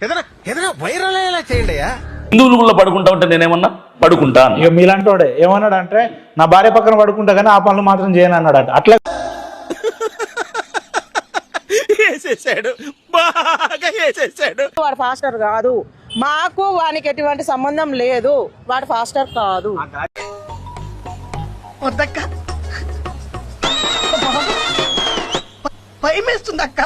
ఏదైనా వైరల్ అయ్యేలా చేయండి. హిందువులు పడుకుంటా ఉంటే నేనేమన్నా పడుకుంటాను. ఇక మీలాంటి వాడే ఏమన్నాడు అంటే నా భార్య పక్కన పడుకుంటా కానీ ఆ పనులు మాత్రం చేయను అన్నాడు. అట్లా వాడు ఫాస్టర్ కాదు, మాకు వానికి ఎటువంటి సంబంధం లేదు. వాడు ఫాస్టర్ కాదు. భయమేస్తుందక్క.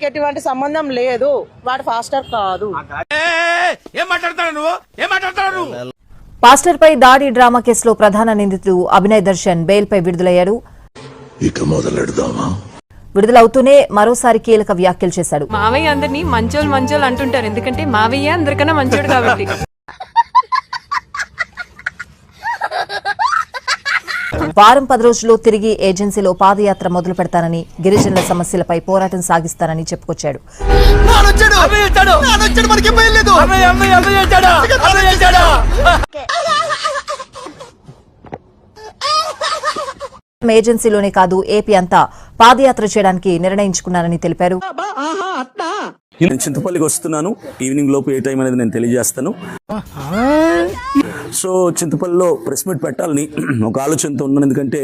ఎటువంటి సంబంధం లేదు. వాడు ఫాస్టర్ కాదు. ఏం మాట్లాడతాడు నువ్వు? ఏం మాట్లాడతాడు నువ్వు? పాస్టర్ పై దాడి డ్రామా కేసులో ప్రధాన నిందితుడు అభినయ్ దర్శన్ బెయిల్ పై విడుదలయ్యాడు. ఇక మొదలెడదామా? విడుదలవుతూనే మరోసారి కీలక వ్యాఖ్యలు చేశాడు. మావయ్య అందరినీ మంచోళ్ళు అంటుంటారు, ఎందుకంటే మావయ్య అందరికన్నా మంచోడు కాబట్టి. వారం 10 రోజుల్లో తిరిగి ఏజెన్సీలో పాదయాత్ర మొదలు పెడతానని, గిరిజనుల సమస్యలపై పోరాటం సాగిస్తానని చెప్పుకొచ్చాడు. ఏజెన్సీలోనే కాదు ఏపీ అంతా పాదయాత్ర చేయడానికి నిర్ణయించుకున్నారని తెలిపారు. నేను చింతపల్లికి వస్తున్నాను. ఈవినింగ్ లోపు ఏ టైం అనేది నేను తెలియజేస్తాను. సో చింతపల్లిలో ప్రెస్ మీట్ పెట్టాలని ఒక ఆలోచనతో ఉన్నాను. ఎందుకంటే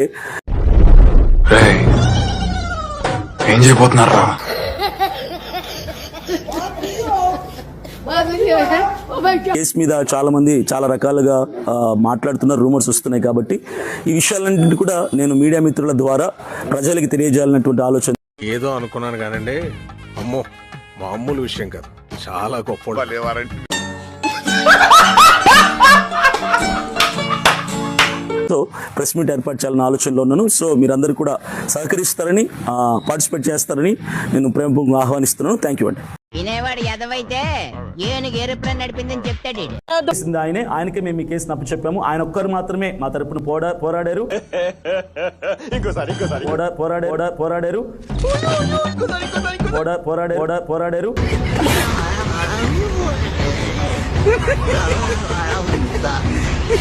ఏం చేయబోతున్నారా? కేసు మీద చాలా మంది చాలా రకాలుగా మాట్లాడుతున్నారు, రూమర్స్ వస్తున్నాయి. కాబట్టి ఈ విషయాలన్నింటినీ కూడా నేను మీడియా మిత్రుల ద్వారా ప్రజలకి తెలియజేయాలన్నటువంటి ఆలోచన. ఏదో అనుకున్నాను కానండి, అమ్మో మామూలు విషయం కాదు, చాలా గొప్ప. సో ప్రెస్ మీట్ ఏర్పాటు చేయాలని ఆలోచనలో ఉన్నాను. సో మీరందరూ కూడా సహకరిస్తారని, పార్టిసిపేట్ చేస్తారని నేను ప్రేమపూర్వకంగా ఆహ్వానిస్తున్నాను. థ్యాంక్ యూ అండి. వినేవాడు ఎదవైతే ఏనుగు ఏరోప్లేన్ నడిపిందని చెప్తాడు. ఆయనకే మేము ఈ కేసును అప్పచెప్పాము. ఆయన ఒక్కరు మాత్రమే మా తరపున పోరాడారు. పోరాడారు.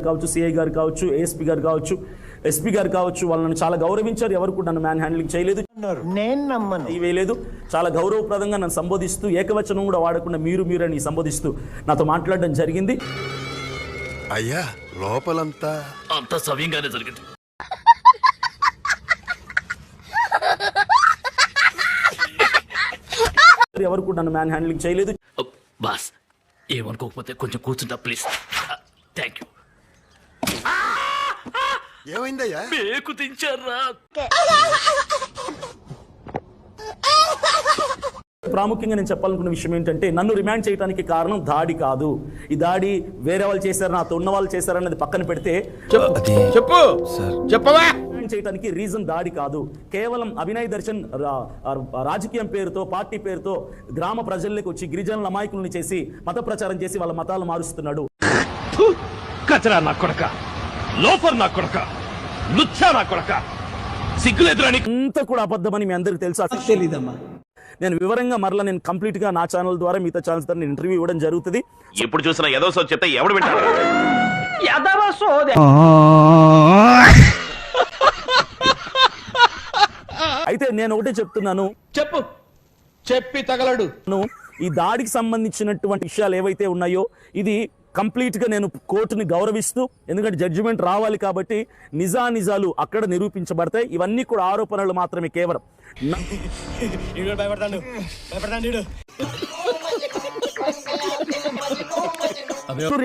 కావచ్చు, సిఐ గారు కావచ్చు, ఏఎస్పీ గారు కావచ్చు, ఎస్పీ గారు కావచ్చు, వాళ్ళని చాలా గౌరవించారు. ఎవరు కూడా నన్ను మ్యాన్ హ్యాండ్లింగ్ చేయలేదు, వేయలేదు. చాలా గౌరవప్రదంగా నన్ను సంబోధిస్తూ, ఏకవచనం కూడా వాడకుండా మీరు అని సంబోధిస్తూ నాతో మాట్లాడడం జరిగింది. అయ్యా లోపలంతా అంత సవ్యంగానే జరిగింది. ఎవరు కూడా నన్ను మ్యాన్ హ్యాండ్లింగ్ చేయలేదు. బాస్ ఏమనుకోకపోతే కొంచెం కూర్చుంటా ప్లీజ్. Thank you. ఏమైందయ్యా? మేకు దించారా? ప్రాముఖ్యంగా నేను చెప్పాలనుకున్న విషయం ఏంటంటే, నన్ను రిమాండ్ చేయడానికి కారణం దాడి కాదు. ఈ దాడి వేరే వాళ్ళు చేశారు, నాతో ఉన్న వాళ్ళు చేశారన్నది పక్కన పెడితే, రిమాండ్ చేయడానికి రీజన్ దాడి కాదు. కేవలం అభినయ్ దర్శన్ రాజకీయం పేరుతో, పార్టీ పేరుతో గ్రామ ప్రజల్లోకి వచ్చి గిరిజనుల అమాయకుల్ని చేసి మత ప్రచారం చేసి వాళ్ళ మతాలు మారుస్తున్నాడు. కచరా నా కొడక, లోఫర్ నా కొడక, లుచ్చా నా కొడక, సిగ్గులేదురాని. అంతా కూడా అబద్ధమని మీ అందరికి తెలుసా? తెలీదమ్మా. నేను వివరంగా మరలా నేను కంప్లీట్ గా నా ఛానల్ ద్వారా, మిగతా ఛానల్స్ ద్వారా ఇంటర్వ్యూ ఇవ్వడం జరుగుతుంది. ఎప్పుడు చూసినా ఏదో సో చెప్తే ఎవడు వింటాడు? అయితే నేను ఒకటే చెప్తున్నాను, చెప్పి తగలడు. ఈ దాడికి సంబంధించినటువంటి విషయాలు ఏవైతే ఉన్నాయో ఇది కంప్లీట్ గా నేను కోర్టుని గౌరవిస్తూ, ఎందుకంటే జడ్జిమెంట్ రావాలి కాబట్టి నిజాలు అక్కడ నిరూపించబడతాయి. ఇవన్నీ కూడా ఆరోపణలు మాత్రమే. కేవలం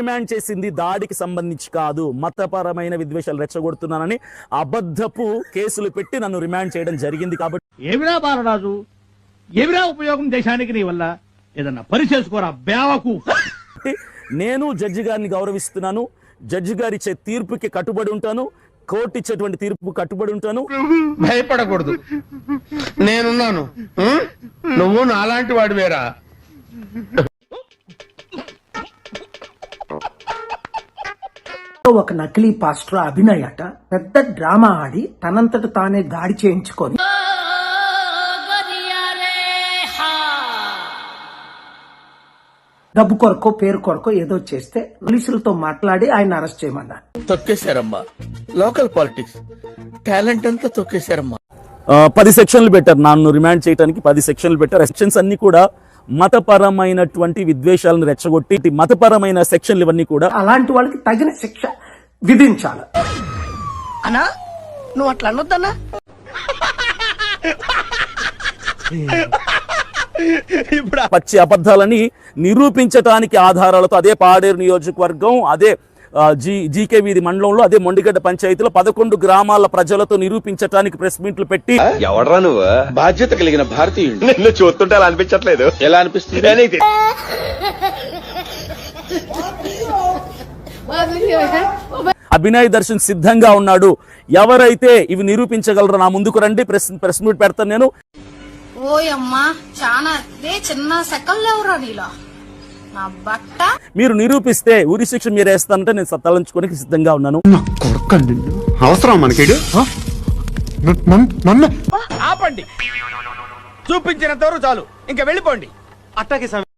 రిమాండ్ చేసింది దాడికి సంబంధించి కాదు, మతపరమైన విద్వేషాలు రెచ్చగొడుతున్నానని అబద్ధపు కేసులు పెట్టి నన్ను రిమాండ్ చేయడం జరిగింది. కాబట్టి ఏమిరా బాలరాజు, ఏమిరా ఉపయోగం దేశానికి నీ వల్ల? ఏదన్నా పని చేసుకోరా బేవకు. నేను జడ్జి గారిని గౌరవిస్తున్నాను. జడ్జి గారు ఇచ్చే తీర్పుకి కట్టుబడి ఉంటాను. కోర్టు ఇచ్చేటువంటి తీర్పు కట్టుబడి ఉంటాను. భయపడకూడదు, నేనున్నాను. నువ్వు నాలాంటి వాడు వేరా. ఒక నకిలీ పాస్టర్ అభినయ్ అట పెద్ద డ్రామా ఆడి తనంతట తానే దాడి చేయించుకొని డబ్బు కొరకో పేరు కొరకో ఏదో చేస్తే పోలీసులతో మాట్లాడి ఆయన అరెస్ట్ చేయమన్నారు. తొక్కేశారమ్మా, లోకల్ పాలిటిక్స్ టాలెంట్ అంతా తొక్కేశారమ్మా. 10 సెక్షన్లు పెట్టారు నన్ను రిమాండ్ చేయడానికి. 10 సెక్షన్లు పెట్టారు. సెక్షన్స్ అన్ని కూడా మతపరమైనటువంటి విద్వేషాలను రెచ్చగొట్టి మతపరమైన సెక్షన్లు ఇవన్నీ కూడా అలాంటి వాళ్ళకి తగిన శిక్ష విధించాలి. అన్నా నువ్వు అట్లా అనొద్దన్నా. పచ్చి అబద్ధాలని నిరూపించటానికి ఆధారాలతో అదే పాడేరు నియోజకవర్గం, అదే జీకే వీధి మండలంలో, అదే మొండిగడ్డ పంచాయతీలో 11 గ్రామాల ప్రజలతో నిరూపించటానికి ప్రెస్ మీట్లు పెట్టి ఎవడరా నువ్వు? బాధ్యత కలిగిన భారతీయుడు. నిన్ను చూస్తుంటే అలా అనిపించట్లేదు. ఎలా అనిపిస్తుంది? అభినయ్ దర్శన్ సిద్ధంగా ఉన్నాడు. ఎవరైతే ఇవి నిరూపించగలరో నా ముందుకు రండి, ప్రెస్ మీట్ పెడతాను నేను. ఓయమ్మా చాలా చిన్న సెకల్లో ఎవరా నీలా నా బట్ట. మీరు నిరూపిస్తే ఉరి శిక్ష మీరు వేస్తానంటే నేను తలంచుకోనికి సిద్ధంగా ఉన్నాను. అవసరం మనకి ఆపండి, చూపించినంత వరకు చాలు, ఇంకా వెళ్ళిపోండి.